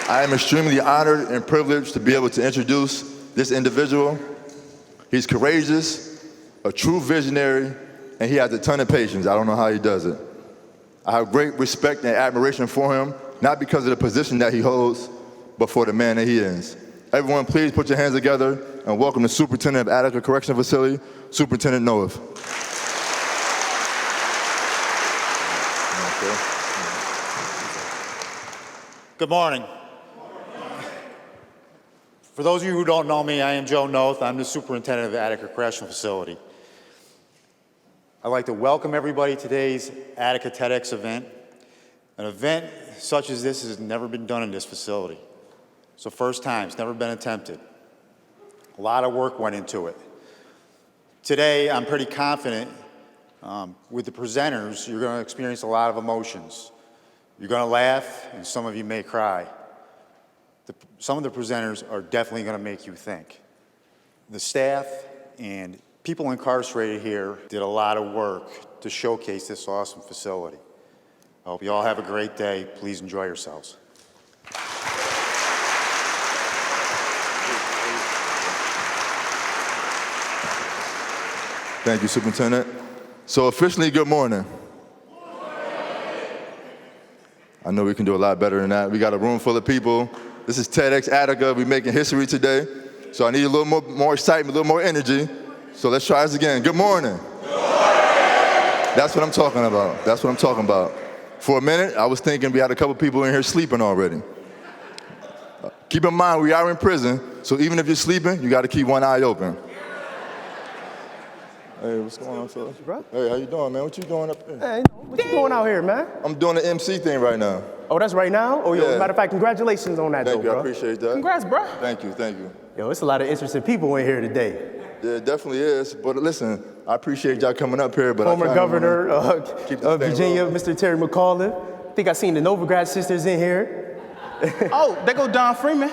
I am extremely honored and privileged to be able to introduce this individual. He's courageous, a true visionary, and he has a ton of patience. I don't know how he does it. I have great respect and admiration for him, not because of the position that he holds, but for the man that he is. Everyone, please put your hands together and welcome the Superintendent of Attica Correctional Facility, Superintendent Noah. Good morning. For those of you who don't know me, I am Joe Noth. I'm the Superintendent of the Attica Correctional Facility. I'd like to welcome everybody to today's Attica TEDx event. An event such as this has never been done in this facility. It's the first time, it's never been attempted. A lot of work went into it. Today, I'm pretty confident with the presenters, you're going to experience a lot of emotions. You're going to laugh, and some of you may cry. Some of the presenters are definitely going to make you think. The staff and people incarcerated here did a lot of work to showcase this awesome facility. I hope you all have a great day. Please enjoy yourselves. Thank you, Superintendent. So officially, good morning. I know we can do a lot better than that. We got a room full of people. This is TEDxAttica. We're making history today. So I need a little more excitement, a little more energy. So let's try this again. Good morning. Good morning. That's what I'm talking about. That's what I'm talking about. For a minute, I was thinking we had a couple people in here sleeping already. Keep in mind, we are in prison, so even if you're sleeping, you got to keep one eye open. Hey, what's going on, fellas? Bro? Hey, how you doing, man? What you doing up there? Hey, what you doing out here, man? I'm doing the MC thing right now. Oh, that's right now? Oh, yo, Yeah. matter of fact, congratulations on that, Thank you, bro. I appreciate that. Congrats, bro. Thank you, thank you. Yo, it's a lot of interesting people in here today. Yeah, it definitely is. But listen, I appreciate y'all coming up here. But Former Governor keep this of thing Virginia, rolling. Mr. Terry McAuliffe. I think I seen the Novograd sisters in here. Oh, there go Don Freeman.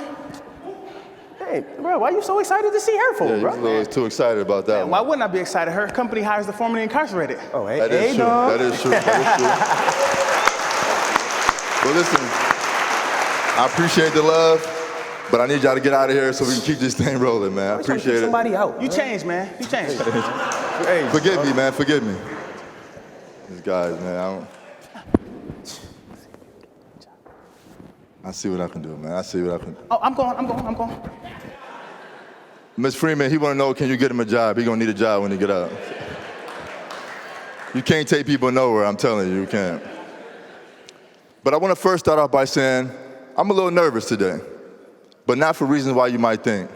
Hey, bro, why you so excited to see her for, Yeah, bro? you're a little too excited about that Why one. wouldn't I be excited? Her company hires the formerly incarcerated. Oh, hey, That is hey, true. dog. That is true. That is true. Well, listen, I appreciate the love, but I need y'all to get out of here so we can keep this thing rolling, man. I I'm trying to appreciate kick it. somebody out. You changed, man. You changed. Hey, Forgive me, man. Forgive me. These guys, man. I see what I can do, man. I see what I can do. Oh, I'm going. Ms. Freeman, he want to know, can you get him a job? He going to need a job when he get out. You can't take people nowhere, I'm telling you, you can't. But I want to first start off by saying, I'm a little nervous today, but not for reasons why you might think.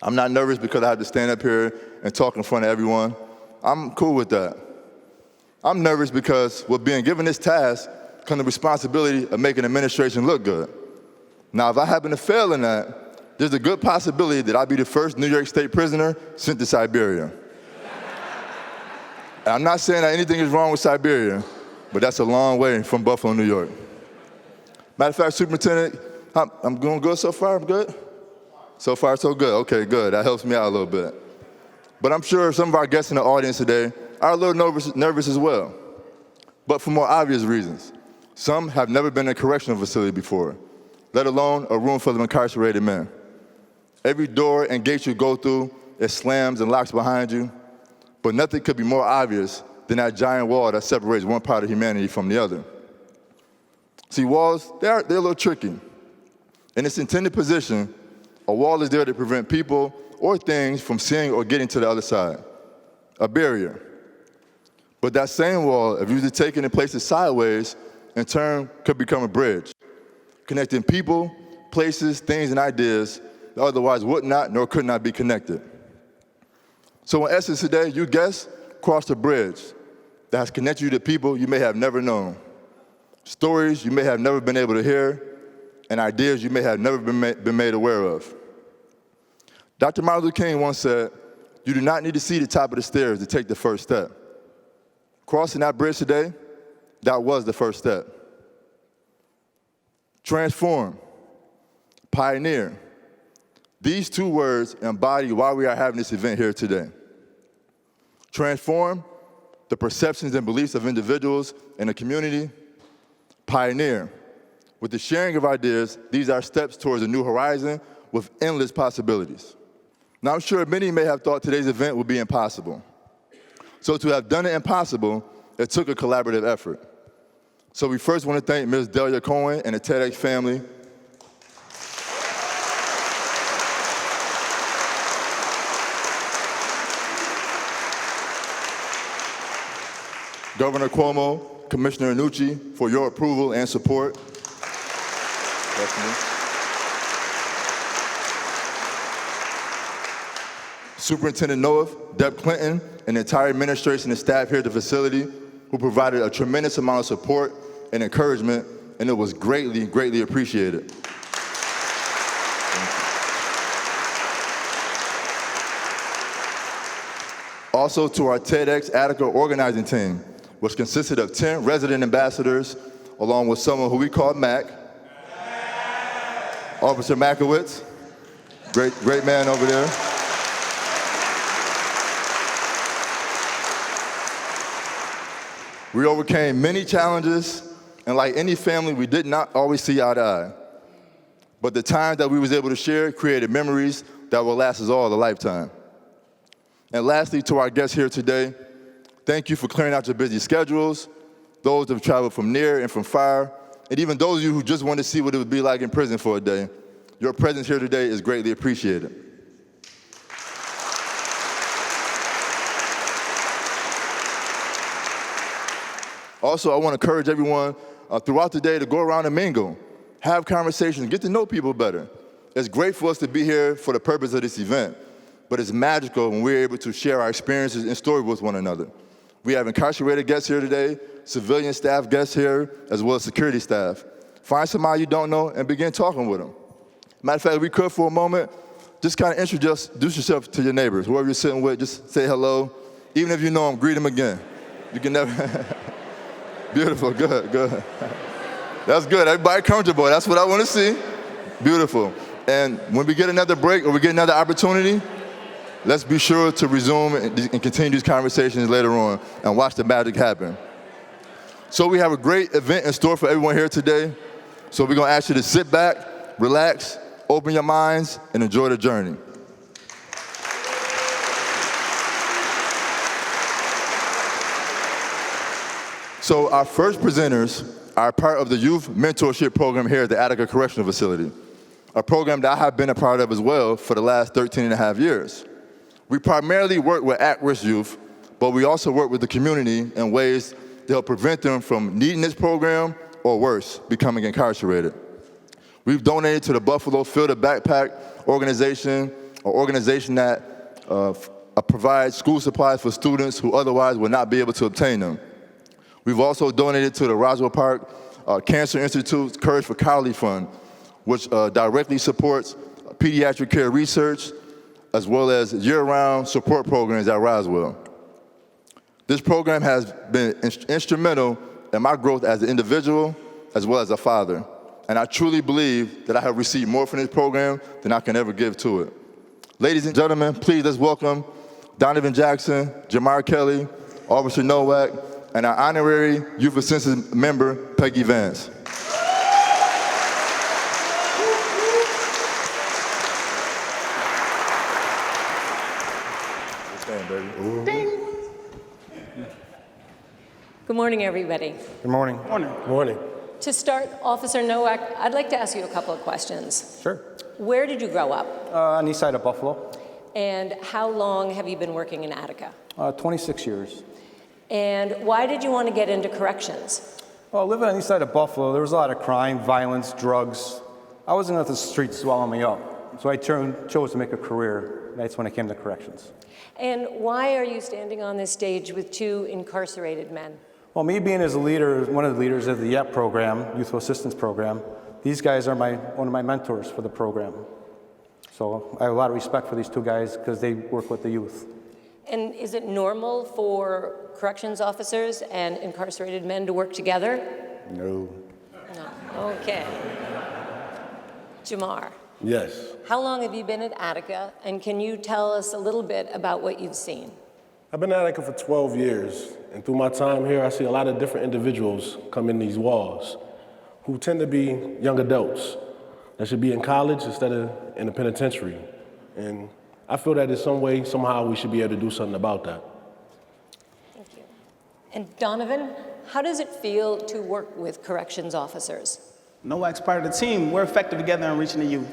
I'm not nervous because I have to stand up here and talk in front of everyone. I'm cool with that. I'm nervous because with being given this task comes the responsibility of making administration look good. Now, if I happen to fail in that, there's a good possibility that I'll be the first New York State prisoner sent to Siberia. And I'm not saying that anything is wrong with Siberia, but that's a long way from Buffalo, New York. Matter of fact, Superintendent, I'm doing good so far? I'm good? So far, so good. Okay, good. That helps me out a little bit. But I'm sure some of our guests in the audience today are a little nervous as well, but for more obvious reasons. Some have never been in a correctional facility before, let alone a room full of incarcerated men. Every door and gate you go through, it slams and locks behind you, but nothing could be more obvious than that giant wall that separates one part of humanity from the other. See, walls, they're a little tricky. In its intended position, a wall is there to prevent people or things from seeing or getting to the other side, a barrier. But that same wall, if used to taken and placed it sideways, in turn could become a bridge, connecting people, places, things, and ideas that otherwise would not nor could not be connected. So in essence today, you guests crossed a bridge that has connected you to people you may have never known, stories you may have never been able to hear, and ideas you may have never been made aware of. Dr. Martin Luther King once said, you do not need to see the top of the stairs to take the first step. Crossing that bridge today, that was the first step. Transform, pioneer. These two words embody why we are having this event here today. Transform the perceptions and beliefs of individuals in a community. Pioneer, With the sharing of ideas, these are steps towards a new horizon with endless possibilities. Now, I'm sure many may have thought today's event would be impossible. So to have done it impossible, it took a collaborative effort. So we first want to thank Ms. Delia Cohen and the TEDx family. Governor Cuomo, Commissioner Nucci, for your approval and support. Superintendent Noah, Deb Clinton, and the entire administration and staff here at the facility who provided a tremendous amount of support and encouragement, and it was greatly, greatly appreciated. Also to our TEDxAttica organizing team, which consisted of 10 resident ambassadors, along with someone who we call Mac, Officer Makowitz, great man over there. We overcame many challenges, and like any family, we did not always see eye to eye. But the time that we was able to share created memories that will last us all a lifetime. And lastly, to our guests here today, thank you for clearing out your busy schedules, those that have traveled from near and from far, and even those of you who just want to see what it would be like in prison for a day. Your presence here today is greatly appreciated. Also, I want to encourage everyone throughout the day to go around and mingle, have conversations, get to know people better. It's great for us to be here for the purpose of this event, but it's magical when we're able to share our experiences and stories with one another. We have incarcerated guests here today, civilian staff guests here, as well as security staff. Find somebody you don't know and begin talking with them. Matter of fact, if we could for a moment, just kind of introduce yourself to your neighbors. Whoever you're sitting with, just say hello. Even if you know them, greet them again. You can never... Beautiful, good. That's good, everybody comfortable. That's what I want to see. Beautiful. And when we get another break or we get another opportunity, let's be sure to resume and continue these conversations later on and watch the magic happen. So we have a great event in store for everyone here today. So we're going to ask you to sit back, relax, open your minds, and enjoy the journey. So our first presenters are part of the Youth Mentorship Program here at the Attica Correctional Facility, a program that I have been a part of as well for the last 13 and a half years. We primarily work with at-risk youth, but we also work with the community in ways to help prevent them from needing this program or worse, becoming incarcerated. We've donated to the Buffalo Field a Backpack organization, an organization that provides school supplies for students who otherwise would not be able to obtain them. We've also donated to the Roswell Park Cancer Institute's Courage for College Fund, which directly supports pediatric care research, as well as year-round support programs at Roswell. This program has been instrumental in my growth as an individual, as well as a father. And I truly believe that I have received more from this program than I can ever give to it. Ladies and gentlemen, please let's welcome Donovan Jackson, Jamar Kelly, Officer Nowak, and our honorary Youth Assistance member, Peggy Vance. Good morning, everybody. Good morning. Morning. To start, Officer Nowak, I'd like to ask you a couple of questions. Sure. Where did you grow up? On the east side of Buffalo. And how long have you been working in Attica? 26 years. And why did you want to get into corrections? Well, living on the east side of Buffalo, there was a lot of crime, violence, drugs. I wasn't going to let the streets swallow me up. So I chose to make a career. That's when I came to corrections. And why are you standing on this stage with two incarcerated men? Well, me being as a leader, one of the leaders of the YEP program, Youth Assistance Program, these guys are one of my mentors for the program. So I have a lot of respect for these two guys because they work with the youth. And is it normal for corrections officers and incarcerated men to work together? No. No. Okay. Jamar, Yes. how long have you been at Attica, and can you tell us a little bit about what you've seen? I've been at Attica for 12 years, and through my time here, I see a lot of different individuals come in these walls. who tend to be young adults that should be in college instead of in the penitentiary. And I feel that in some way, somehow, we should be able to do something about that. Thank you. And Donovan, how does it feel to work with corrections officers? Nowak's part of the team. We're effective together in reaching the youth.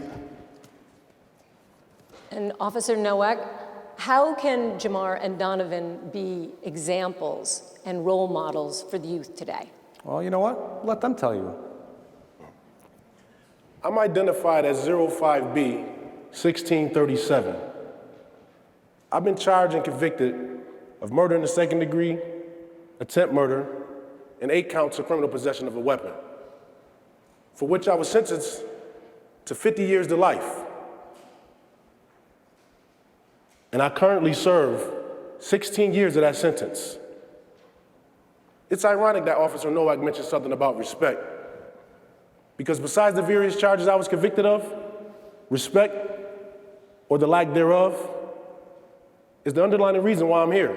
And Officer Nowak, how can Jamar and Donovan be examples and role models for the youth today? Well, you know what? Let them tell you. I'm identified as 05B 1637. I've been charged and convicted of murder in the second degree, attempt murder, and 8 counts of criminal possession of a weapon, for which I was sentenced to 50 years to life. And I currently serve 16 years of that sentence. It's ironic that Officer Nowak mentioned something about respect, because besides the various charges I was convicted of, respect, or the lack thereof, is the underlying reason why I'm here.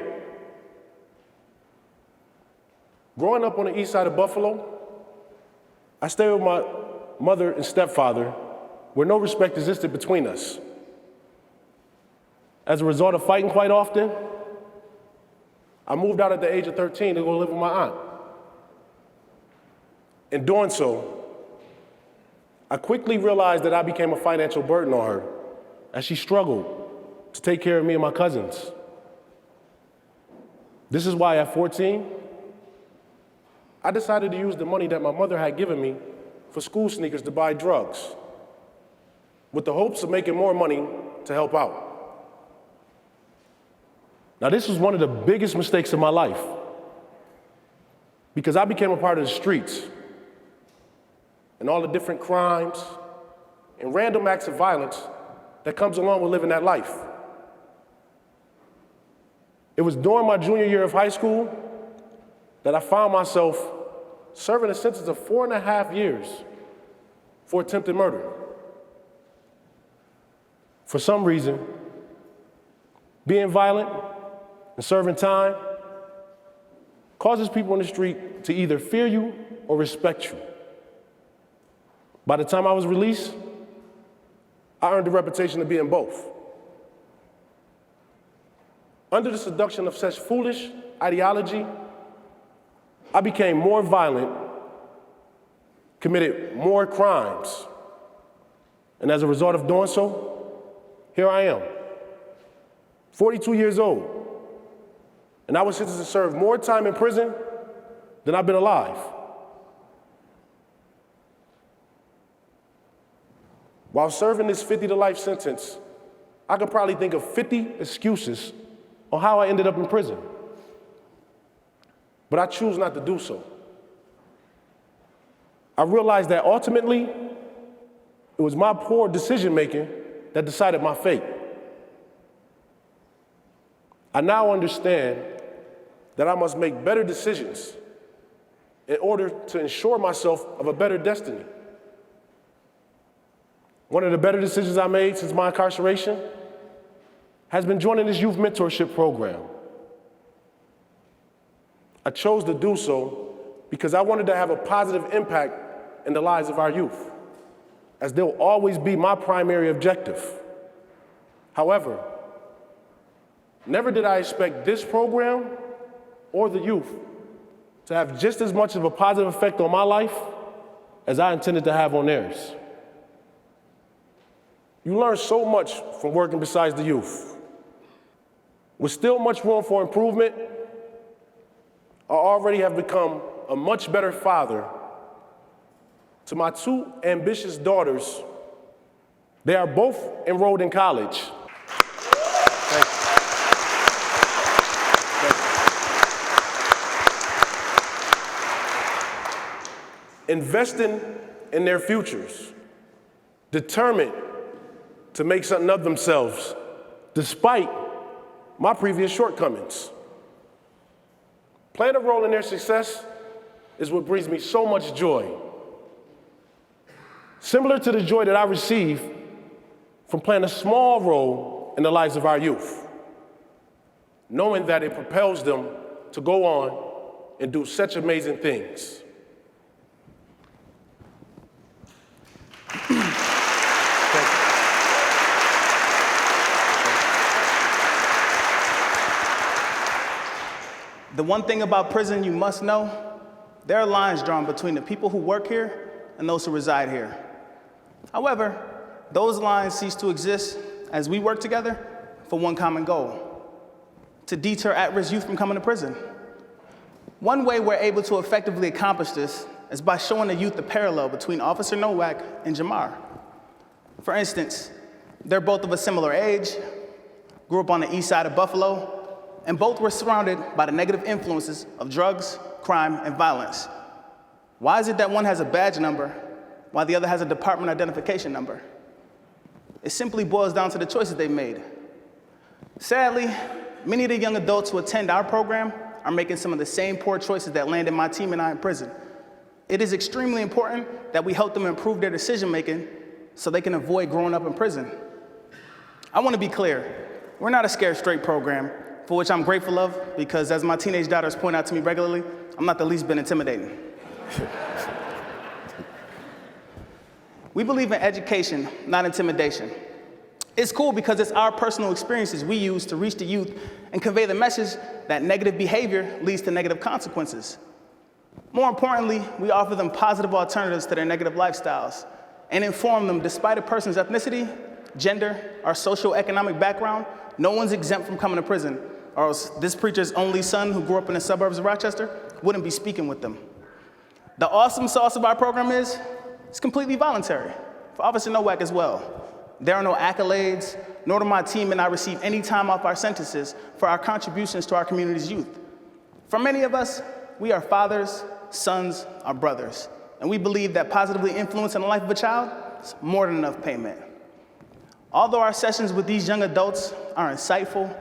Growing up on the east side of Buffalo, I stayed with my mother and stepfather where no respect existed between us. As a result of fighting quite often, I moved out at the age of 13 to go live with my aunt. In doing so, I quickly realized that I became a financial burden on her as she struggled to take care of me and my cousins. This is why at 14, I decided to use the money that my mother had given me for school sneakers to buy drugs, with the hopes of making more money to help out. Now, this was one of the biggest mistakes of my life, because I became a part of the streets and all the different crimes and random acts of violence that comes along with living that life. It was during my junior year of high school that I found myself serving a sentence of 4.5 years for attempted murder. For some reason, being violent and serving time causes people in the street to either fear you or respect you. By the time I was released, I earned a reputation of being both. Under the seduction of such foolish ideology, I became more violent, committed more crimes, and as a result of doing so, here I am, 42 years old, and I was sentenced to serve more time in prison than I've been alive. While serving this 50 to life sentence, I could probably think of 50 excuses on how I ended up in prison. But I choose not to do so. I realized that ultimately, it was my poor decision-making that decided my fate. I now understand that I must make better decisions in order to ensure myself of a better destiny. One of the better decisions I made since my incarceration has been joining this youth mentorship program. I chose to do so because I wanted to have a positive impact in the lives of our youth, as they'll always be my primary objective. However, never did I expect this program or the youth to have just as much of a positive effect on my life as I intended to have on theirs. You learn so much from working besides the youth. With still much room for improvement, I already have become a much better father to my 2 ambitious daughters. They are both enrolled in college. Thank you. Investing in their futures, determined to make something of themselves, despite my previous shortcomings. Playing a role in their success is what brings me so much joy. Similar to the joy that I receive from playing a small role in the lives of our youth, knowing that it propels them to go on and do such amazing things. The one thing about prison you must know, there are lines drawn between the people who work here and those who reside here. However, those lines cease to exist as we work together for one common goal: to deter at-risk youth from coming to prison. One way we're able to effectively accomplish this is by showing the youth the parallel between Officer Nowak and Jamar. For instance, they're both of a similar age, grew up on the east side of Buffalo, and both were surrounded by the negative influences of drugs, crime, and violence. Why is it that one has a badge number while the other has a department identification number? It simply boils down to the choices they made. Sadly, many of the young adults who attend our program are making some of the same poor choices that landed my team and I in prison. It is extremely important that we help them improve their decision-making so they can avoid growing up in prison. I want to be clear, we're not a scared straight program, for which I'm grateful of, because as my teenage daughters point out to me regularly, I'm not the least bit intimidating. We believe in education, not intimidation. It's cool because it's our personal experiences we use to reach the youth and convey the message that negative behavior leads to negative consequences. More importantly, we offer them positive alternatives to their negative lifestyles and inform them despite a person's ethnicity, gender, or socioeconomic background, no one's exempt from coming to prison, or else this preacher's only son who grew up in the suburbs of Rochester wouldn't be speaking with them. The awesome sauce of our program is it's completely voluntary, for Officer Nowak as well. There are no accolades, nor do my team and I receive any time off our sentences for our contributions to our community's youth. For many of us, we are fathers, sons, or brothers, and we believe that positively influencing the life of a child is more than enough payment. Although our sessions with these young adults are insightful,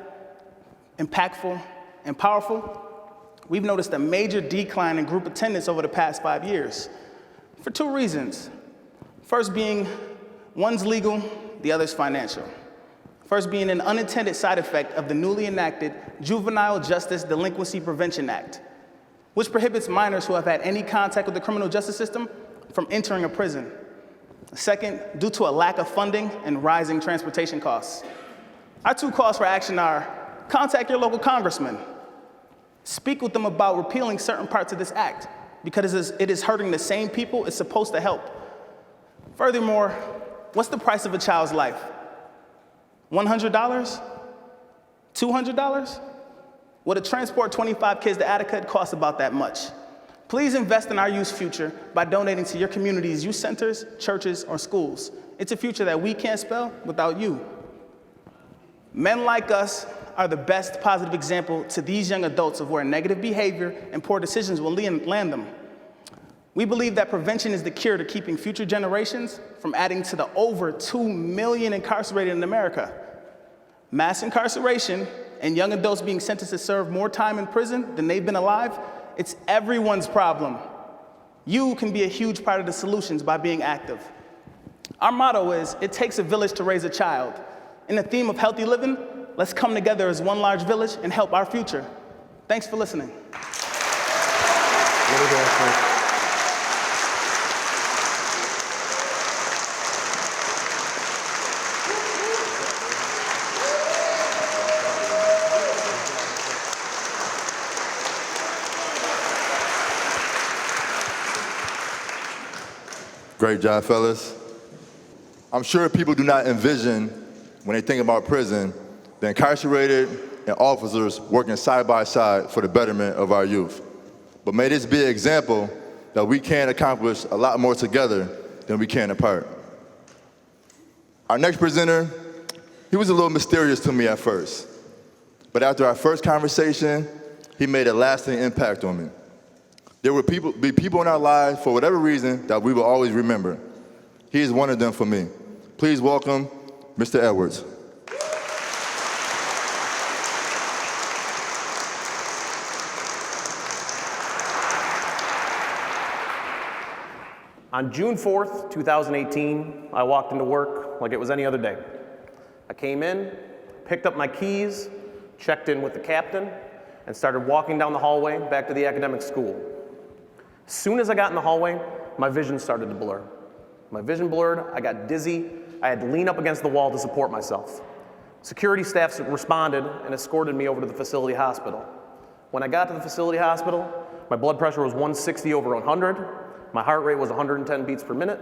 impactful, and powerful, we've noticed a major decline in group attendance over the past 5 years for 2 reasons. First being, one's legal, the other's financial. First being an unintended side effect of the newly enacted Juvenile Justice Delinquency Prevention Act, which prohibits minors who have had any contact with the criminal justice system from entering a prison. Second, due to a lack of funding and rising transportation costs. Our 2 calls for action are: contact your local congressman. Speak with them about repealing certain parts of this act because it is hurting the same people it's supposed to help. Furthermore, what's the price of a child's life? $100? $200? Well, to transport 25 kids to Attica, it costs about that much. Please invest in our youth's future by donating to your community's youth centers, churches, or schools. It's a future that we can't spell without you. Men like us are the best positive example to these young adults of where negative behavior and poor decisions will land them. We believe that prevention is the cure to keeping future generations from adding to the over 2 million incarcerated in America. Mass incarceration and young adults being sentenced to serve more time in prison than they've been alive, it's everyone's problem. You can be a huge part of the solutions by being active. Our motto is, it takes a village to raise a child. In the theme of healthy living, let's come together as one large village and help our future. Thanks for listening. Great job, fellas. I'm sure people do not envision, when they think about prison, the incarcerated and officers working side by side for the betterment of our youth. But may this be an example that we can accomplish a lot more together than we can apart. Our next presenter, he was a little mysterious to me at first. But after our first conversation, he made a lasting impact on me. There will be people in our lives, for whatever reason, that we will always remember. He is one of them for me. Please welcome Mr. Edwards. On June 4th, 2018, I walked into work like it was any other day. I came in, picked up my keys, checked in with the captain, and started walking down the hallway back to the academic school. As soon as I got in the hallway, my vision started to blur. My vision blurred, I got dizzy, I had to lean up against the wall to support myself. Security staff responded and escorted me over to the facility hospital. When I got to the facility hospital, my blood pressure was 160 over 100, my heart rate was 110 beats per minute,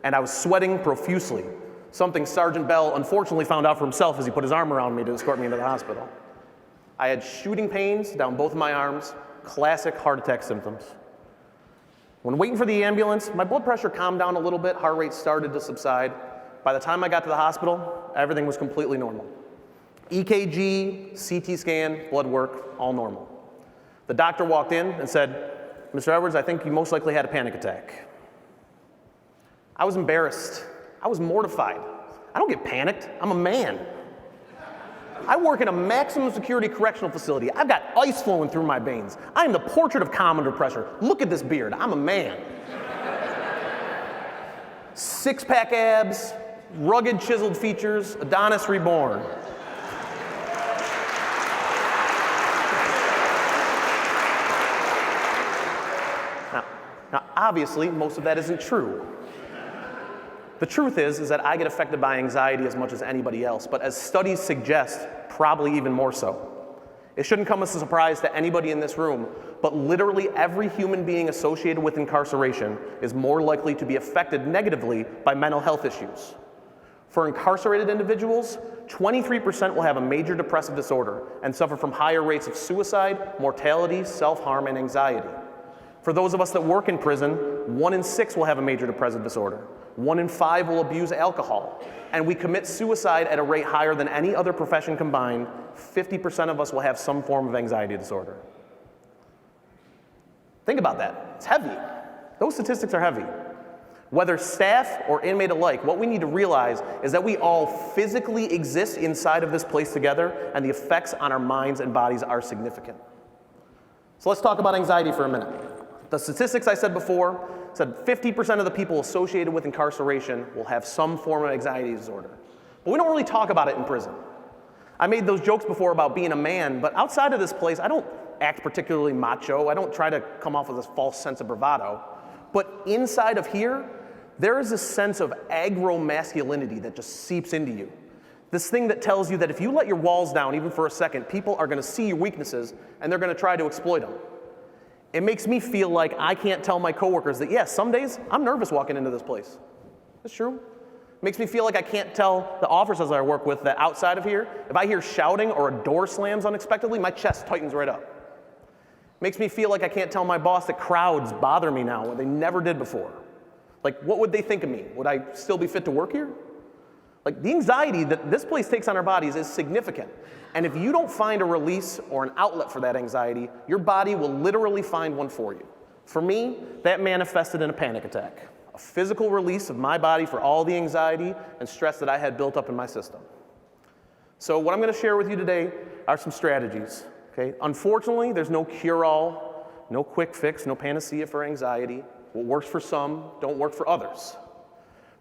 and I was sweating profusely, something Sergeant Bell unfortunately found out for himself as he put his arm around me to escort me into the hospital. I had shooting pains down both of my arms, classic heart attack symptoms. When waiting for the ambulance, my blood pressure calmed down a little bit, heart rate started to subside. By the time I got to the hospital, everything was completely normal. EKG, CT scan, blood work, all normal. The doctor walked in and said, "Mr. Edwards, I think you most likely had a panic attack." I was embarrassed. I was mortified. I don't get panicked. I'm a man. I work in a maximum security correctional facility. I've got ice flowing through my veins. I am the portrait of calm under pressure. Look at this beard. I'm a man. Six-pack abs, rugged chiseled features, Adonis reborn. Now, obviously, most of that isn't true. The truth is that I get affected by anxiety as much as anybody else, but as studies suggest, probably even more so. It shouldn't come as a surprise to anybody in this room, but literally every human being associated with incarceration is more likely to be affected negatively by mental health issues. For incarcerated individuals, 23% will have a major depressive disorder and suffer from higher rates of suicide, mortality, self-harm, and anxiety. For those of us that work in prison, 1 in 6 will have a major depressive disorder. 1 in 5 will abuse alcohol. And we commit suicide at a rate higher than any other profession combined. 50% of us will have some form of anxiety disorder. Think about that. It's heavy. Those statistics are heavy. Whether staff or inmate alike, what we need to realize is that we all physically exist inside of this place together, and the effects on our minds and bodies are significant. So let's talk about anxiety for a minute. The statistics I said before said 50% of the people associated with incarceration will have some form of anxiety disorder. But we don't really talk about it in prison. I made those jokes before about being a man, but outside of this place, I don't act particularly macho. I don't try to come off with this false sense of bravado. But inside of here, there is a sense of agro-masculinity that just seeps into you. This thing that tells you that if you let your walls down even for a second, people are going to see your weaknesses and they're going to try to exploit them. It makes me feel like I can't tell my coworkers that, yes, some days I'm nervous walking into this place. That's true. It makes me feel like I can't tell the officers I work with that outside of here, if I hear shouting or a door slams unexpectedly, my chest tightens right up. It makes me feel like I can't tell my boss that crowds bother me now when they never did before. Like, what would they think of me? Would I still be fit to work here? Like, the anxiety that this place takes on our bodies is significant. And if you don't find a release or an outlet for that anxiety, your body will literally find one for you. For me, that manifested in a panic attack, a physical release of my body for all the anxiety and stress that I had built up in my system. So what I'm going to share with you today are some strategies. Okay? Unfortunately, there's no cure-all, no quick fix, no panacea for anxiety. What works for some don't work for others.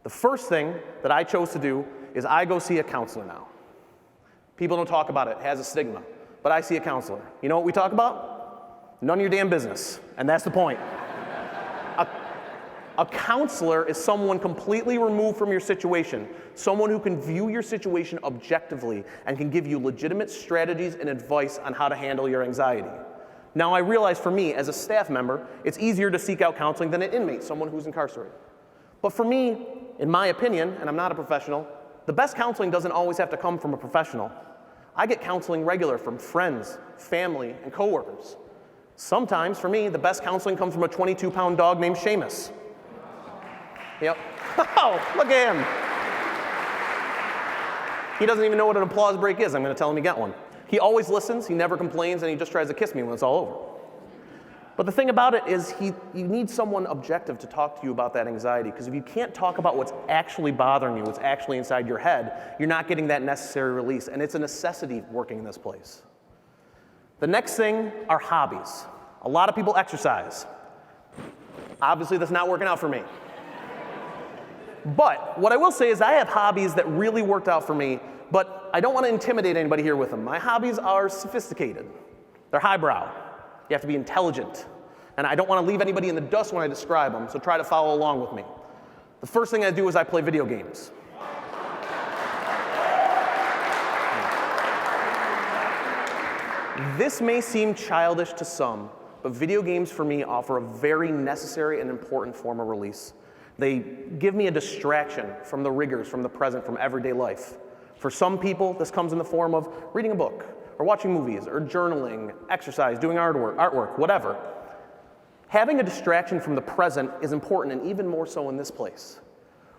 The first thing that I chose to do is I go see a counselor now. People don't talk about it. It has a stigma. But I see a counselor. You know what we talk about? None of your damn business. And that's the point. A counselor is someone completely removed from your situation, someone who can view your situation objectively and can give you legitimate strategies and advice on how to handle your anxiety. Now, I realize for me, as a staff member, it's easier to seek out counseling than an inmate, someone who's incarcerated. But for me, in my opinion, and I'm not a professional, the best counseling doesn't always have to come from a professional. I get counseling regular from friends, family, and coworkers. Sometimes, for me, the best counseling comes from a 22-pound dog named Seamus. Yep. Oh, look at him. He doesn't even know what an applause break is. I'm going to tell him to get one. He always listens, he never complains, and he just tries to kiss me when it's all over. But the thing about it is you need someone objective to talk to you about that anxiety, because if you can't talk about what's actually bothering you, what's actually inside your head, you're not getting that necessary release, and it's a necessity working in this place. The next thing are hobbies. A lot of people exercise. Obviously, that's not working out for me. But what I will say is I have hobbies that really worked out for me, but I don't want to intimidate anybody here with them. My hobbies are sophisticated. They're highbrow. You have to be intelligent. And I don't want to leave anybody in the dust when I describe them, so try to follow along with me. The first thing I do is I play video games. This may seem childish to some, but video games for me offer a very necessary and important form of release. They give me a distraction from the rigors, from the present, from everyday life. For some people, this comes in the form of reading a book, or watching movies, or journaling, exercise, doing artwork, whatever. Having a distraction from the present is important, and even more so in this place.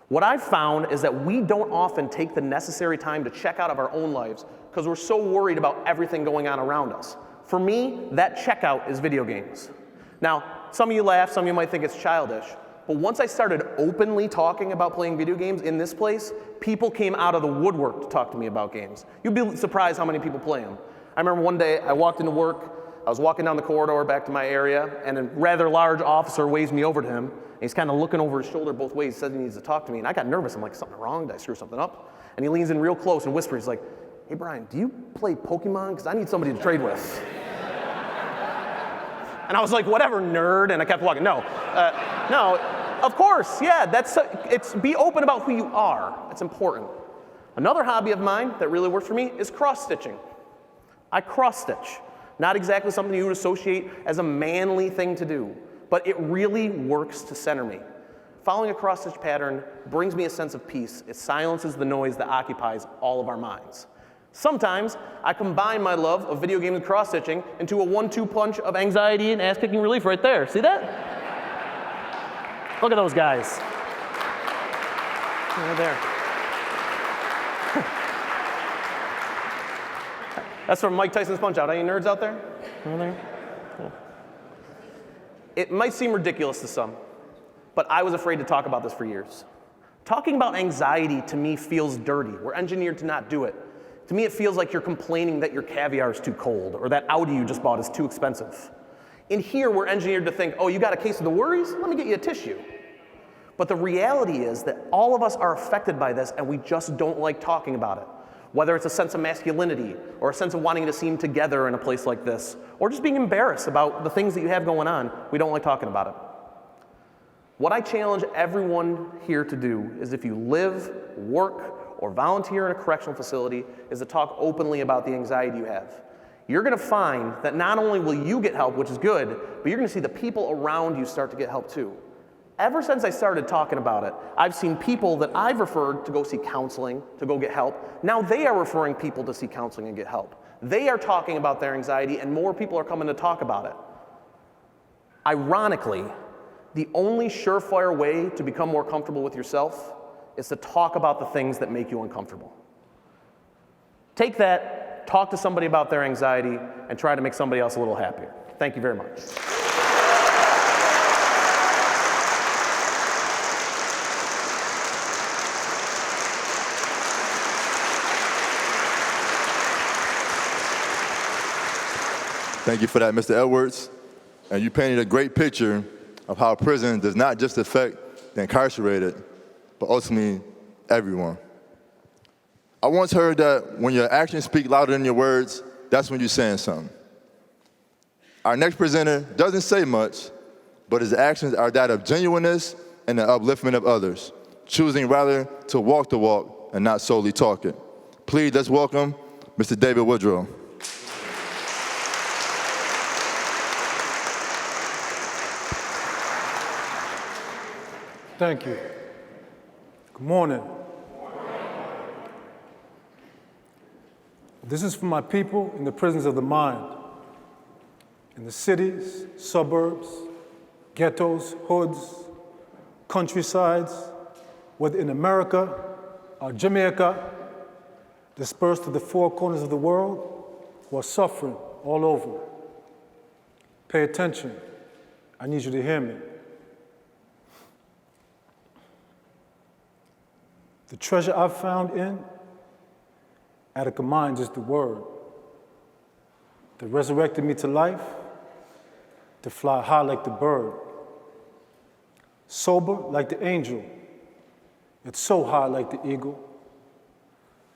What I've found is that we don't often take the necessary time to check out of our own lives because we're so worried about everything going on around us. For me, that checkout is video games. Now, some of you laugh, some of you might think it's childish, but once I started openly talking about playing video games in this place, people came out of the woodwork to talk to me about games. You'd be surprised how many people play them. I remember one day I walked into work, I was walking down the corridor back to my area, and a rather large officer waves me over to him, and he's kind of looking over his shoulder both ways, says he needs to talk to me, and I got nervous. I'm like, something wrong? Did I screw something up? And he leans in real close and whispers, he's like, hey Brian, do you play Pokemon? Because I need somebody to trade with. And I was like, whatever, nerd, and I kept walking. No, of course, yeah, it's be open about who you are. It's important. Another hobby of mine that really works for me is cross-stitching. I cross-stitch. Not exactly something you would associate as a manly thing to do, but it really works to center me. Following a cross-stitch pattern brings me a sense of peace. It silences the noise that occupies all of our minds. Sometimes I combine my love of video games and cross-stitching into a 1-2 punch of anxiety and ass-kicking relief right there. See that? Look at those guys. Right there. That's from Mike Tyson's Punch-Out. Any nerds out there? Over there? Yeah. It might seem ridiculous to some, but I was afraid to talk about this for years. Talking about anxiety to me feels dirty. We're engineered to not do it. To me, it feels like you're complaining that your caviar is too cold or that Audi you just bought is too expensive. In here, we're engineered to think, oh, you got a case of the worries? Let me get you a tissue. But the reality is that all of us are affected by this, and we just don't like talking about it. Whether it's a sense of masculinity or a sense of wanting to seem together in a place like this, or just being embarrassed about the things that you have going on, we don't like talking about it. What I challenge everyone here to do is if you live, work, or volunteer in a correctional facility, is to talk openly about the anxiety you have. You're gonna find that not only will you get help, which is good, but you're gonna see the people around you start to get help too. Ever since I started talking about it, I've seen people that I've referred to go see counseling, to go get help. Now they are referring people to see counseling and get help. They are talking about their anxiety, and more people are coming to talk about it. Ironically, the only surefire way to become more comfortable with yourself is to talk about the things that make you uncomfortable. Take that, talk to somebody about their anxiety, and try to make somebody else a little happier. Thank you very much. Thank you for that, Mr. Edwards. And you painted a great picture of how prison does not just affect the incarcerated, but ultimately everyone. I once heard that when your actions speak louder than your words, that's when you're saying something. Our next presenter doesn't say much, but his actions are that of genuineness and the upliftment of others, choosing rather to walk the walk and not solely talk it. Please, let's welcome Mr. David Woodrow. Thank you. Good morning. This is for my people in the prisons of the mind, in the cities, suburbs, ghettos, hoods, countrysides, whether in America or Jamaica, dispersed to the four corners of the world, who are suffering all over. Pay attention. I need you to hear me. The treasure I've found in Attica Minds is the word that resurrected me to life, to fly high like the bird, sober like the angel, yet so high like the eagle,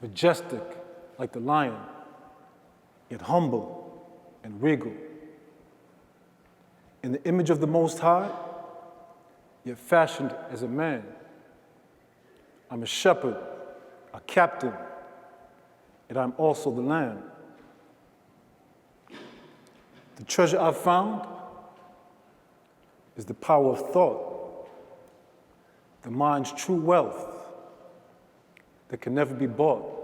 majestic like the lion, yet humble and regal. In the image of the Most High, yet fashioned as a man. I'm a shepherd, a captain, and I'm also the lamb. The treasure I've found is the power of thought, the mind's true wealth that can never be bought.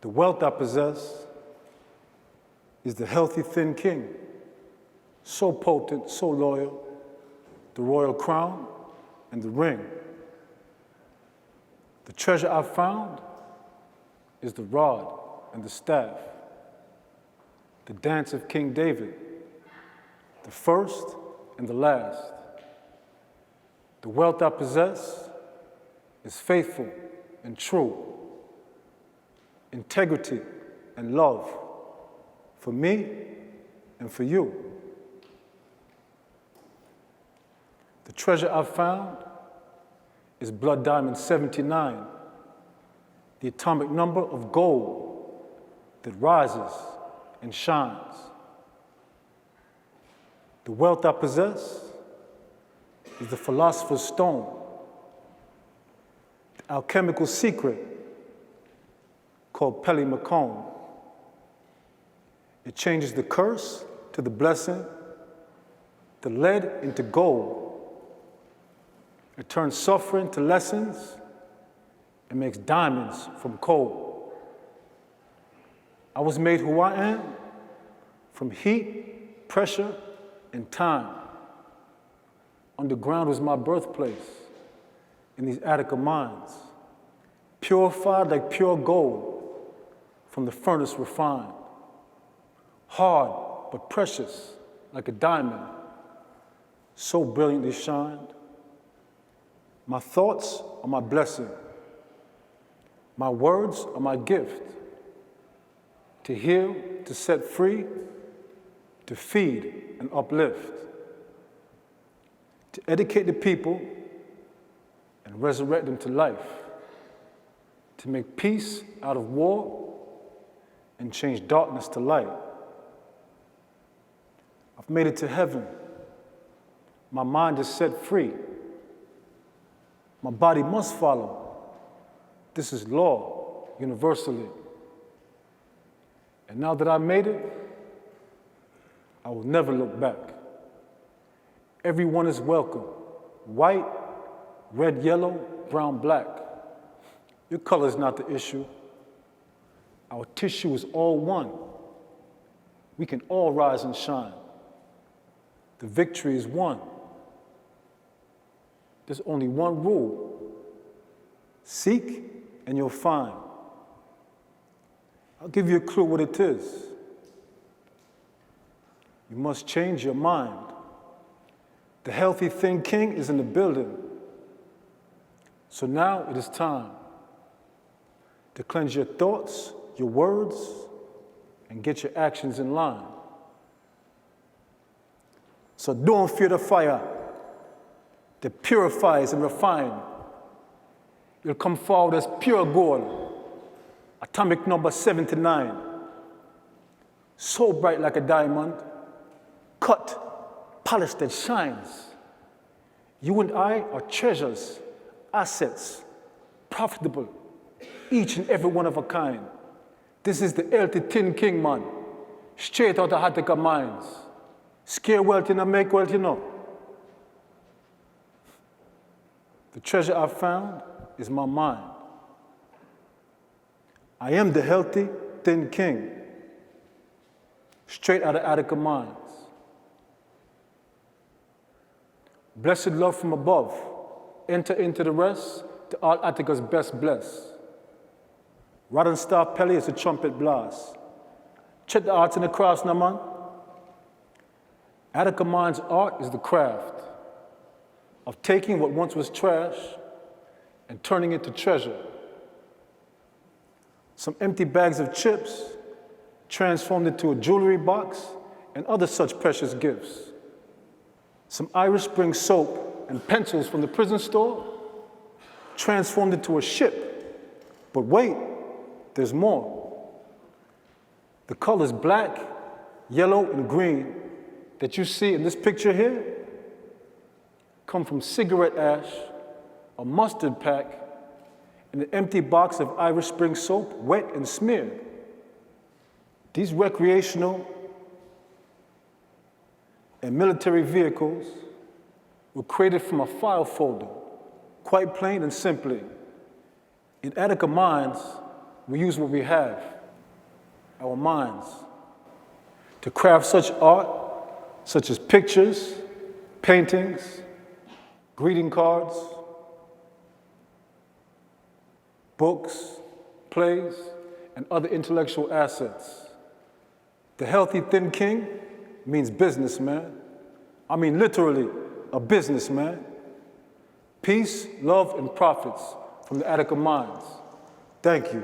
The wealth I possess is the healthy, thin king, so potent, so loyal, the royal crown and the ring. The treasure I've found is the rod and the staff, the dance of King David, the first and the last. The wealth I possess is faithful and true, integrity and love for me and for you. The treasure I've found is blood diamond 79, the atomic number of gold that rises and shines. The wealth I possess is the philosopher's stone, the alchemical secret called Pele Macomb. It changes the curse to the blessing, the lead into gold. It turns suffering to lessons and makes diamonds from coal. I was made who I am from heat, pressure, and time. Underground was my birthplace in these Attica mines, purified like pure gold from the furnace refined, hard but precious like a diamond, so brilliantly shined. My thoughts are my blessing. My words are my gift. To heal, to set free, to feed and uplift. To educate the people and resurrect them to life. To make peace out of war and change darkness to light. I've made it to heaven. My mind is set free. My body must follow. This is law, universally. And now that I made it, I will never look back. Everyone is welcome. White, red, yellow, brown, black. Your color is not the issue. Our tissue is all one. We can all rise and shine. The victory is won. There's only one rule. Seek and you'll find. I'll give you a clue what it is. You must change your mind. The healthy thin king is in the building. So now it is time to cleanse your thoughts, your words, and get your actions in line. So don't fear the fire that purifies and refines. You'll come forward as pure gold, atomic number 79, so bright like a diamond, cut, polished that shines. You and I are treasures, assets, profitable, each and every one of a kind. This is the healthy tin king, man, straight out of Attica mines. Scare wealth, you know, make wealth, you know. The treasure I found is my mind. I am the healthy, thin king, straight out of Attica mines. Blessed love from above, enter into the rest, to all Attica's best bless. Rod and staff Pele is a trumpet blast. Check the arts and the crafts now, man. Attica mines' art is the craft of taking what once was trash and turning it to treasure. Some empty bags of chips transformed into a jewelry box and other such precious gifts. Some Irish Spring soap and pencils from the prison store transformed into a ship. But wait, there's more. The colors black, yellow, and green that you see in this picture here come from cigarette ash, a mustard pack, and an empty box of Irish Spring soap, wet and smeared. These recreational, and military vehicles were created from a file folder, quite plain and simply. In Attica Minds, we use what we have, our minds, to craft such art, such as pictures, paintings, greeting cards, books, plays, and other intellectual assets. The healthy thin king means businessman. I mean literally a businessman. Peace, love, and profits from the Attica Minds. Thank you.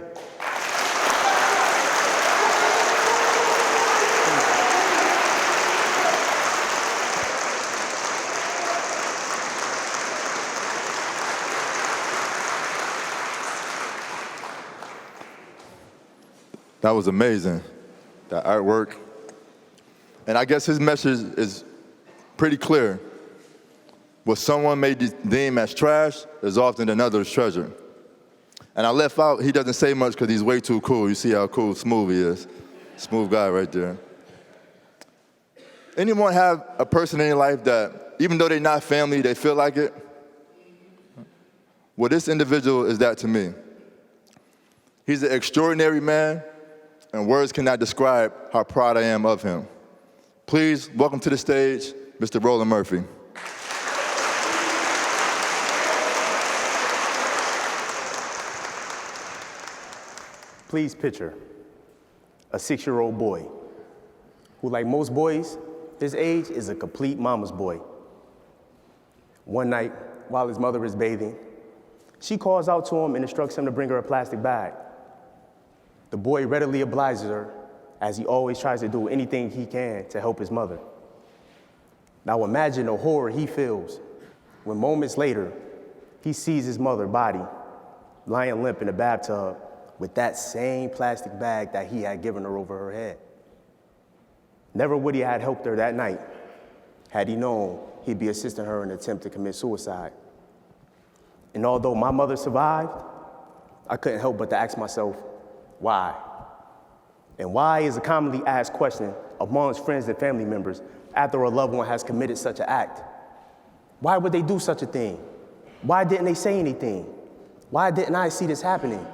That was amazing, that artwork. And I guess his message is pretty clear. What someone may deem as trash is often another's treasure. And I left out, he doesn't say much because he's way too cool. You see how cool Smooth he is. Smooth guy right there. Anyone have a person in your life that, even though they're not family, they feel like it? Well, this individual is that to me. He's an extraordinary man, and words cannot describe how proud I am of him. Please welcome to the stage, Mr. Roland Murphy. Please picture a 6-year-old boy who, like most boys his age, is a complete mama's boy. One night, while his mother is bathing, she calls out to him and instructs him to bring her a plastic bag. The boy readily obliges her, as he always tries to do anything he can to help his mother. Now imagine the horror he feels when moments later, he sees his mother's body lying limp in the bathtub with that same plastic bag that he had given her over her head. Never would he have helped her that night had he known he'd be assisting her in an attempt to commit suicide. And although my mother survived, I couldn't help but to ask myself, why? And why is a commonly asked question amongst friends and family members after a loved one has committed such an act. Why would they do such a thing? Why didn't they say anything? Why didn't I see this happening?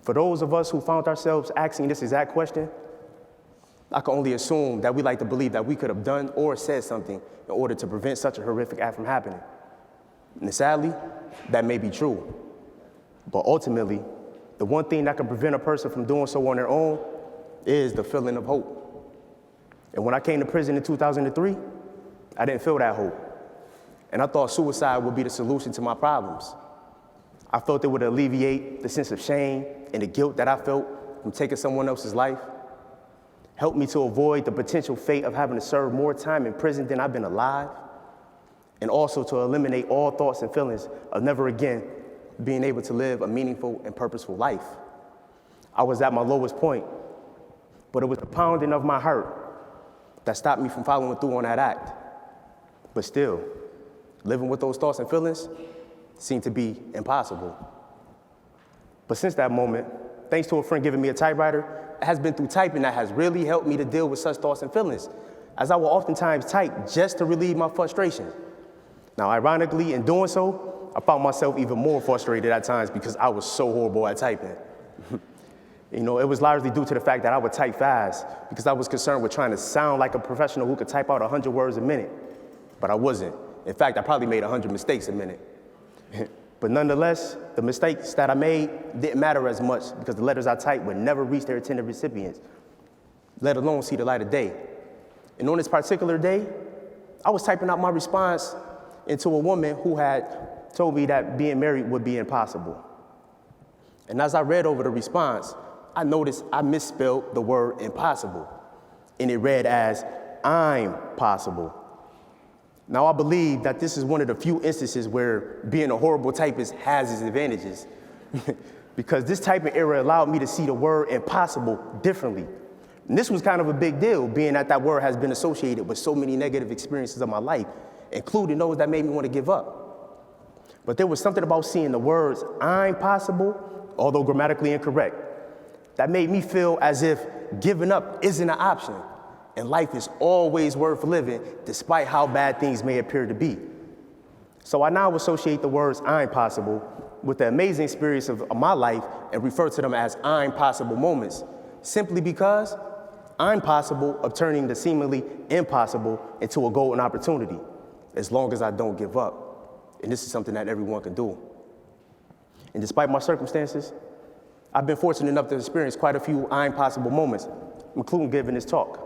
For those of us who found ourselves asking this exact question, I can only assume that we like to believe that we could have done or said something in order to prevent such a horrific act from happening. And sadly, that may be true. But ultimately, the one thing that can prevent a person from doing so on their own is the feeling of hope. And when I came to prison in 2003, I didn't feel that hope. And I thought suicide would be the solution to my problems. I felt it would alleviate the sense of shame and the guilt that I felt from taking someone else's life, help me to avoid the potential fate of having to serve more time in prison than I've been alive, and also to eliminate all thoughts and feelings of never again being able to live a meaningful and purposeful life. I was at my lowest point, but it was the pounding of my heart that stopped me from following through on that act. But still, living with those thoughts and feelings seemed to be impossible. But since that moment, thanks to a friend giving me a typewriter, it has been through typing that has really helped me to deal with such thoughts and feelings, as I will oftentimes type just to relieve my frustration. Now, ironically, in doing so, I found myself even more frustrated at times because I was so horrible at typing. You know, it was largely due to the fact that I would type fast because I was concerned with trying to sound like a professional who could type out 100 words a minute, but I wasn't. In fact, I probably made 100 mistakes a minute. But nonetheless, the mistakes that I made didn't matter as much because the letters I typed would never reach their intended recipients, let alone see the light of day. And on this particular day, I was typing out my response into a woman who had told me that being married would be impossible. And as I read over the response, I noticed I misspelled the word impossible, and it read as, I'm possible. Now, I believe that this is one of the few instances where being a horrible typist has its advantages because this typing error allowed me to see the word impossible differently. And this was kind of a big deal, being that that word has been associated with so many negative experiences of my life, including those that made me want to give up. But there was something about seeing the words, I'm possible, although grammatically incorrect, that made me feel as if giving up isn't an option. and life is always worth living despite how bad things may appear to be. So I now associate the words I'm possible with the amazing experience of my life and refer to them as I'm possible moments, simply because I'm possible of turning the seemingly impossible into a golden opportunity, as long as I don't give up. And this is something that everyone can do. And despite my circumstances, I've been fortunate enough to experience quite a few I'm possible moments, including giving this talk.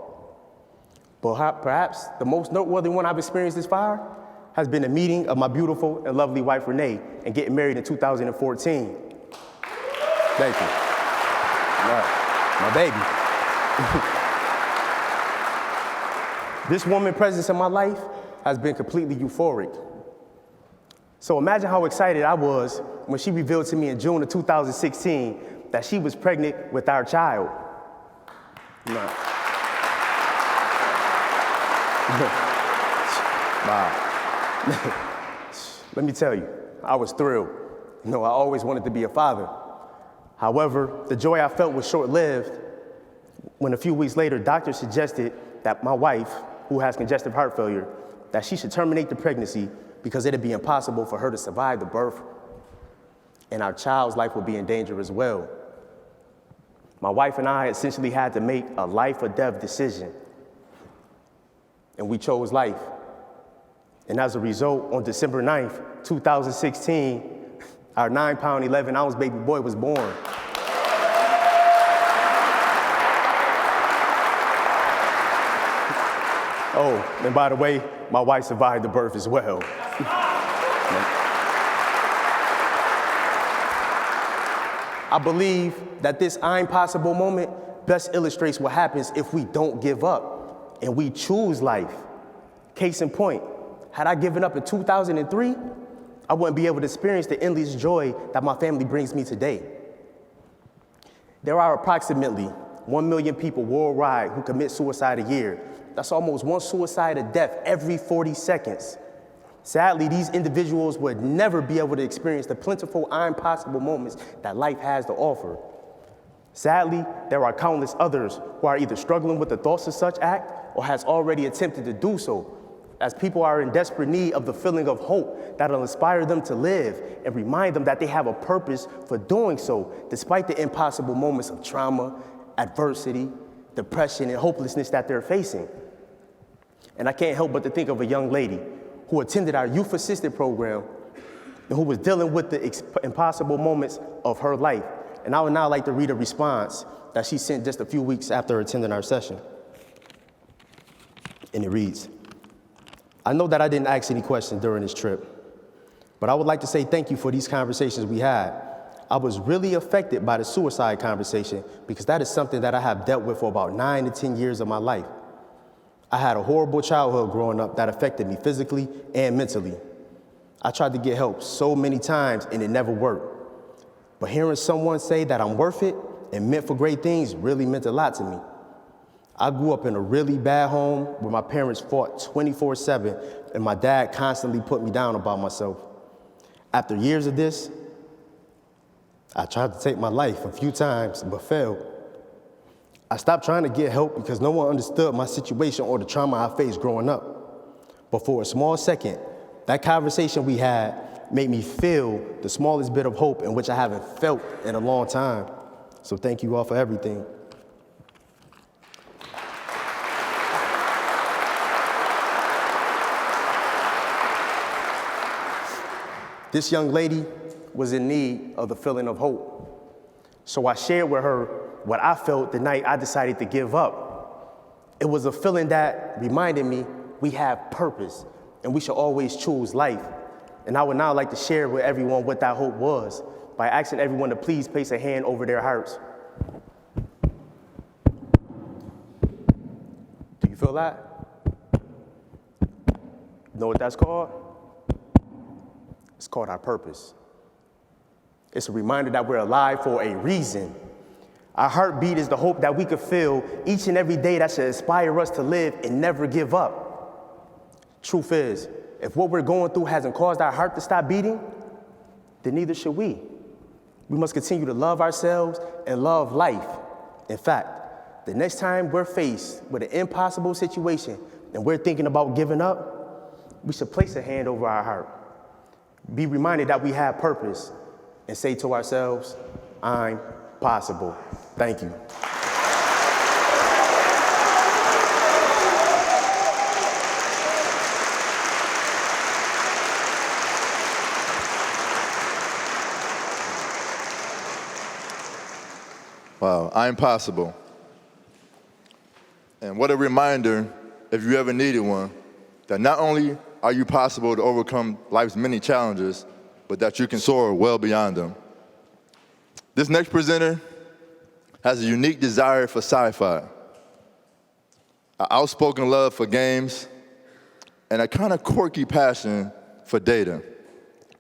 But perhaps the most noteworthy one I've experienced this far has been the meeting of my beautiful and lovely wife, Renee, and getting married in 2014. Thank you. My baby. This woman's presence in my life has been completely euphoric. So imagine how excited I was when she revealed to me in June of 2016 that she was pregnant with our child. Wow. Let me tell you, I was thrilled. I always wanted to be a father. However, the joy I felt was short-lived when a few weeks later, doctors suggested that my wife, who has congestive heart failure, that she should terminate the pregnancy because it'd be impossible for her to survive the birth, and our child's life would be in danger as well. My wife and I essentially had to make a life or death decision, and we chose life. And as a result, on December 9th, 2016, our 9-pound, 11-ounce baby boy was born. Oh, and by the way, my wife survived the birth as well. I believe that this I'm possible moment best illustrates what happens if we don't give up and we choose life. Case in point, had I given up in 2003, I wouldn't be able to experience the endless joy that my family brings me today. There are approximately 1 million people worldwide who commit suicide a year. That's almost one suicide a death every 40 seconds. Sadly, these individuals would never be able to experience the plentiful I'm possible moments that life has to offer. Sadly, there are countless others who are either struggling with the thoughts of such act or has already attempted to do so, as people are in desperate need of the feeling of hope that will inspire them to live and remind them that they have a purpose for doing so, despite the impossible moments of trauma, adversity, depression, and hopelessness that they're facing. And I can't help but to think of a young lady who attended our youth assisted program and who was dealing with the impossible moments of her life. And I would now like to read a response that she sent just a few weeks after attending our session. And it reads, I know that I didn't ask any questions during this trip, but I would like to say thank you for these conversations we had. I was really affected by the suicide conversation because that is something that I have dealt with for about 9 to 10 years of my life. I had a horrible childhood growing up that affected me physically and mentally. I tried to get help so many times and it never worked. But hearing someone say that I'm worth it and meant for great things really meant a lot to me. I grew up in a really bad home where my parents fought 24/7 and my dad constantly put me down about myself. After years of this, I tried to take my life a few times but failed. I stopped trying to get help because no one understood my situation or the trauma I faced growing up. But for a small second, that conversation we had made me feel the smallest bit of hope in which I haven't felt in a long time. So thank you all for everything. This young lady was in need of the feeling of hope. So I shared with her what I felt the night I decided to give up. It was a feeling that reminded me we have purpose and we should always choose life. And I would now like to share with everyone what that hope was by asking everyone to please place a hand over their hearts. Do you feel that? You know what that's called? It's called our purpose. It's a reminder that we're alive for a reason. Our heartbeat is the hope that we could feel each and every day that should inspire us to live and never give up. Truth is, if what we're going through hasn't caused our heart to stop beating, then neither should we. We must continue to love ourselves and love life. In fact, the next time we're faced with an impossible situation and we're thinking about giving up, we should place a hand over our heart. Be reminded that we have purpose and say to ourselves, I'm possible. Thank you. Wow, I'm possible. And what a reminder, if you ever needed one, that not only are you possible to overcome life's many challenges, but that you can soar well beyond them. This next presenter has a unique desire for sci-fi, an outspoken love for games, and a kind of quirky passion for data.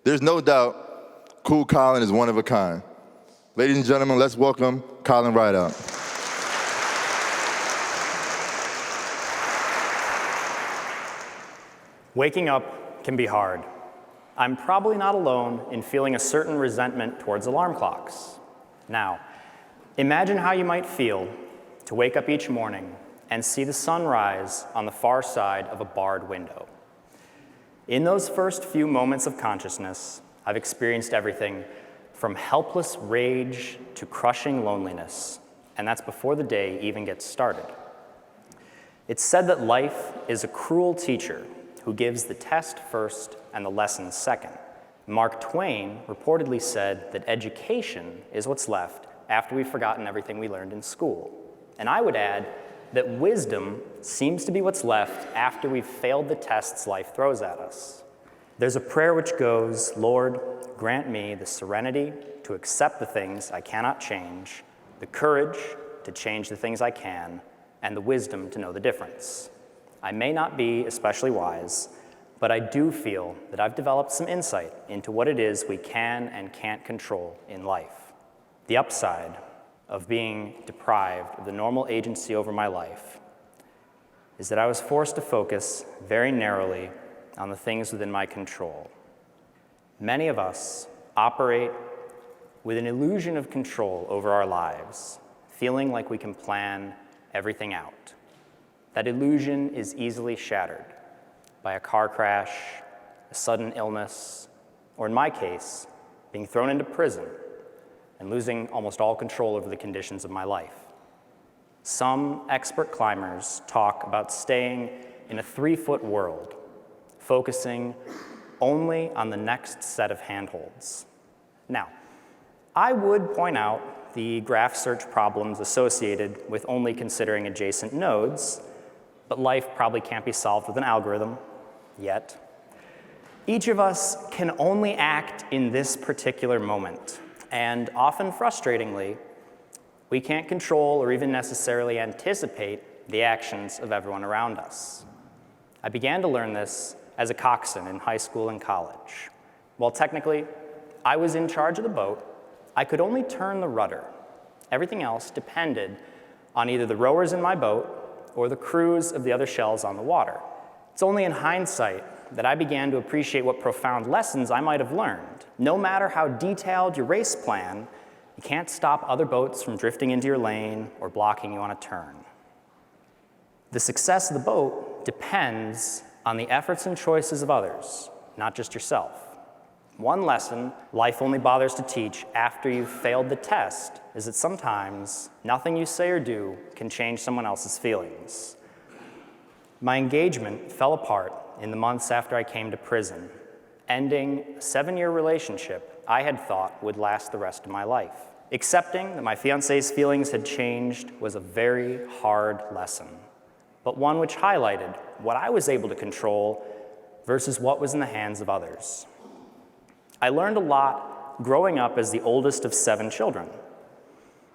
There's no doubt Cool Colin is one of a kind. Ladies and gentlemen, let's welcome Colin Rideout. Waking up can be hard. I'm probably not alone in feeling a certain resentment towards alarm clocks. Now, imagine how you might feel to wake up each morning and see the sun rise on the far side of a barred window. In those first few moments of consciousness, I've experienced everything from helpless rage to crushing loneliness, and that's before the day even gets started. It's said that life is a cruel teacher who gives the test first and the lesson second. Mark Twain reportedly said that education is what's left after we've forgotten everything we learned in school. And I would add that wisdom seems to be what's left after we've failed the tests life throws at us. There's a prayer which goes, Lord, grant me the serenity to accept the things I cannot change, the courage to change the things I can, and the wisdom to know the difference. I may not be especially wise, but I do feel that I've developed some insight into what it is we can and can't control in life. The upside of being deprived of the normal agency over my life is that I was forced to focus very narrowly on the things within my control. Many of us operate with an illusion of control over our lives, feeling like we can plan everything out. That illusion is easily shattered by a car crash, a sudden illness, or in my case, being thrown into prison and losing almost all control over the conditions of my life. Some expert climbers talk about staying in a 3-foot world, focusing only on the next set of handholds. Now, I would point out the graph search problems associated with only considering adjacent nodes, but life probably can't be solved with an algorithm yet. Each of us can only act in this particular moment, and often frustratingly, we can't control or even necessarily anticipate the actions of everyone around us. I began to learn this as a coxswain in high school and college. While technically I was in charge of the boat, I could only turn the rudder. Everything else depended on either the rowers in my boat or the crews of the other shells on the water. It's only in hindsight that I began to appreciate what profound lessons I might have learned. No matter how detailed your race plan, you can't stop other boats from drifting into your lane or blocking you on a turn. The success of the boat depends on the efforts and choices of others, not just yourself. One lesson life only bothers to teach after you've failed the test is that sometimes nothing you say or do can change someone else's feelings. My engagement fell apart in the months after I came to prison, ending a 7-year relationship I had thought would last the rest of my life. Accepting that my fiancé's feelings had changed was a very hard lesson, but one which highlighted what I was able to control versus what was in the hands of others. I learned a lot growing up as the oldest of 7 children.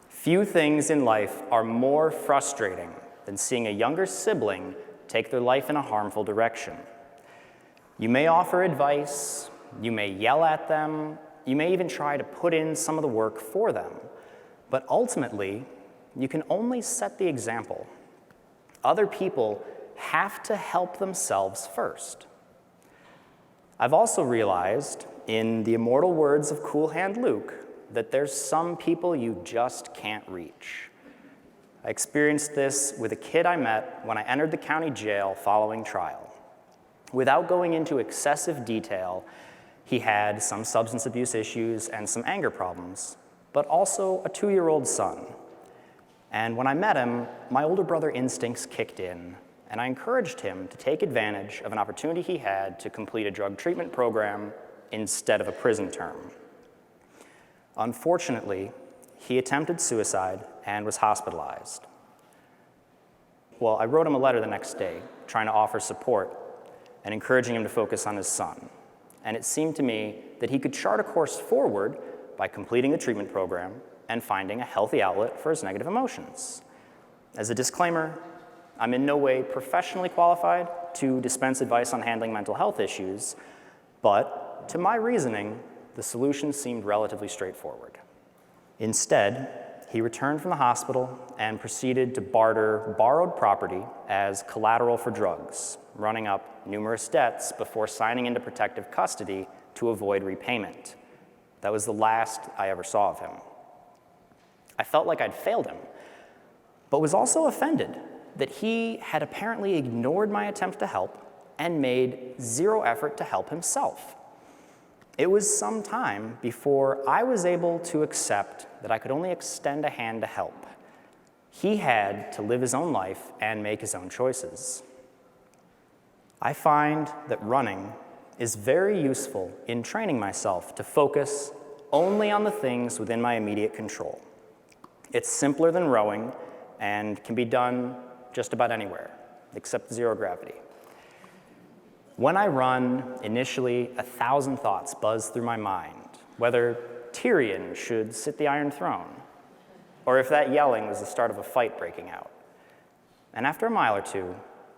Few things in life are more frustrating than seeing a younger sibling take their life in a harmful direction. You may offer advice, you may yell at them, you may even try to put in some of the work for them, but ultimately, you can only set the example. Other people have to help themselves first. I've also realized, in the immortal words of Cool Hand Luke, that there's some people you just can't reach. I experienced this with a kid I met when I entered the county jail following trial. Without going into excessive detail, he had some substance abuse issues and some anger problems, but also a 2-year-old son. And when I met him, my older brother instincts kicked in, and I encouraged him to take advantage of an opportunity he had to complete a drug treatment program instead of a prison term. Unfortunately, he attempted suicide and was hospitalized. Well, I wrote him a letter the next day, trying to offer support and encouraging him to focus on his son. And it seemed to me that he could chart a course forward by completing the treatment program and finding a healthy outlet for his negative emotions. As a disclaimer, I'm in no way professionally qualified to dispense advice on handling mental health issues, but to my reasoning, the solution seemed relatively straightforward. Instead, he returned from the hospital and proceeded to barter borrowed property as collateral for drugs, running up numerous debts before signing into protective custody to avoid repayment. That was the last I ever saw of him. I felt like I'd failed him, but was also offended that he had apparently ignored my attempt to help and made zero effort to help himself. It was some time before I was able to accept that I could only extend a hand to help. He had to live his own life and make his own choices. I find that running is very useful in training myself to focus only on the things within my immediate control. It's simpler than rowing and can be done just about anywhere, except zero gravity. When I run, initially 1,000 thoughts buzz through my mind, whether Tyrion should sit the Iron Throne, or if that yelling was the start of a fight breaking out. And after a mile or two,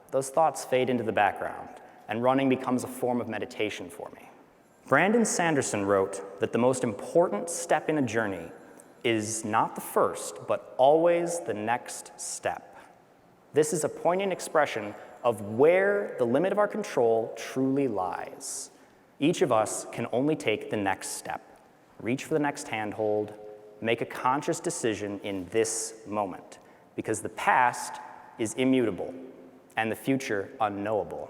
those thoughts fade into the background, and running becomes a form of meditation for me. Brandon Sanderson wrote that the most important step in a journey is not the first, but always the next step. This is a poignant expression of where the limit of our control truly lies. Each of us can only take the next step, reach for the next handhold, make a conscious decision in this moment, because the past is immutable and the future unknowable.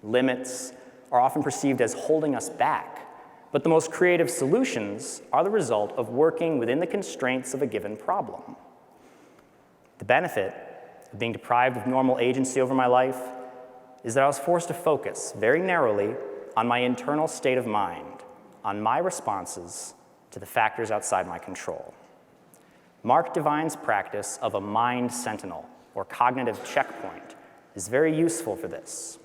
Limits are often perceived as holding us back, but the most creative solutions are the result of working within the constraints of a given problem. The benefit of being deprived of normal agency over my life is that I was forced to focus very narrowly on my internal state of mind, on my responses to the factors outside my control. Mark Devine's practice of a mind sentinel, or cognitive checkpoint, is very useful for this.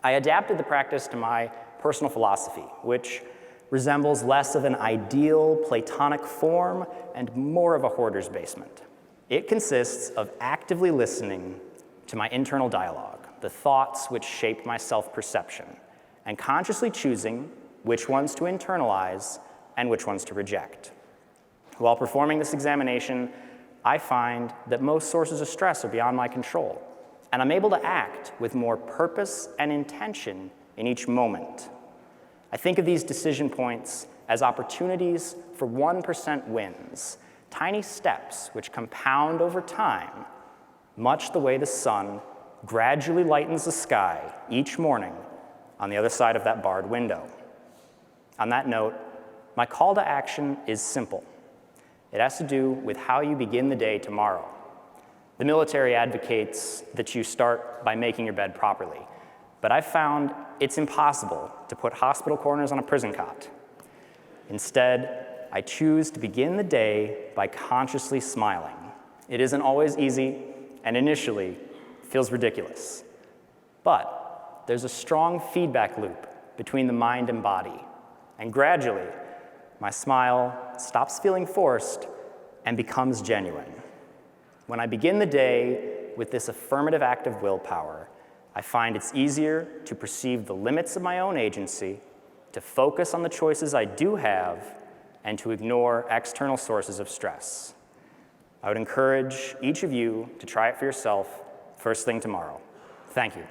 I adapted the practice to my personal philosophy, which resembles less of an ideal Platonic form and more of a hoarder's basement. It consists of actively listening to my internal dialogue, the thoughts which shape my self-perception, and consciously choosing which ones to internalize and which ones to reject. While performing this examination, I find that most sources of stress are beyond my control, and I'm able to act with more purpose and intention in each moment. I think of these decision points as opportunities for 1% wins, tiny steps which compound over time, much the way the sun gradually lightens the sky each morning on the other side of that barred window. On that note, my call to action is simple. It has to do with how you begin the day tomorrow. The military advocates that you start by making your bed properly, but I've found it's impossible to put hospital corners on a prison cot. Instead, I choose to begin the day by consciously smiling. It isn't always easy, and initially feels ridiculous. But there's a strong feedback loop between the mind and body, and gradually, my smile stops feeling forced and becomes genuine. When I begin the day with this affirmative act of willpower, I find it's easier to perceive the limits of my own agency, to focus on the choices I do have, and to ignore external sources of stress. I would encourage each of you to try it for yourself first thing tomorrow. Thank you.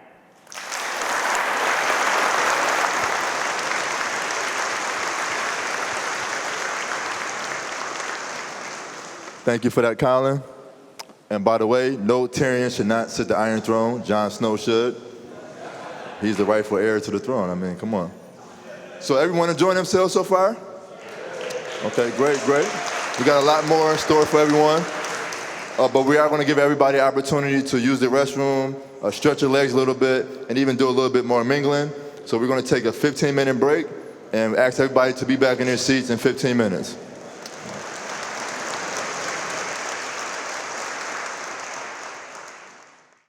Thank you for that, Colin. And by the way, no Tyrion should not sit the Iron Throne. Jon Snow should. He's the rightful heir to the throne. I mean, come on. So everyone enjoying themselves so far? Okay, great, great. We got a lot more in store for everyone. But we are going to give everybody an opportunity to use the restroom, stretch your legs a little bit, and even do a little bit more mingling. So we're going to take a 15-minute break and ask everybody to be back in their seats in 15 minutes.